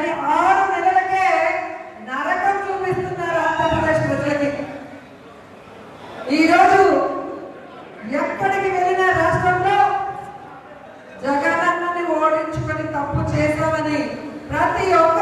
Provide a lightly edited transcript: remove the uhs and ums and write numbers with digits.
కానీ 6 నెలలకే నరకం చూపిస్తున్నారు ఆంధ్రప్రదేశ్ ప్రజలకి. ఈరోజు ఎక్కడికి వెళ్ళిన రాష్ట్రంలో జగనన్నని ఓడించుకొని తప్పు చేశామని ప్రతి ఒక్క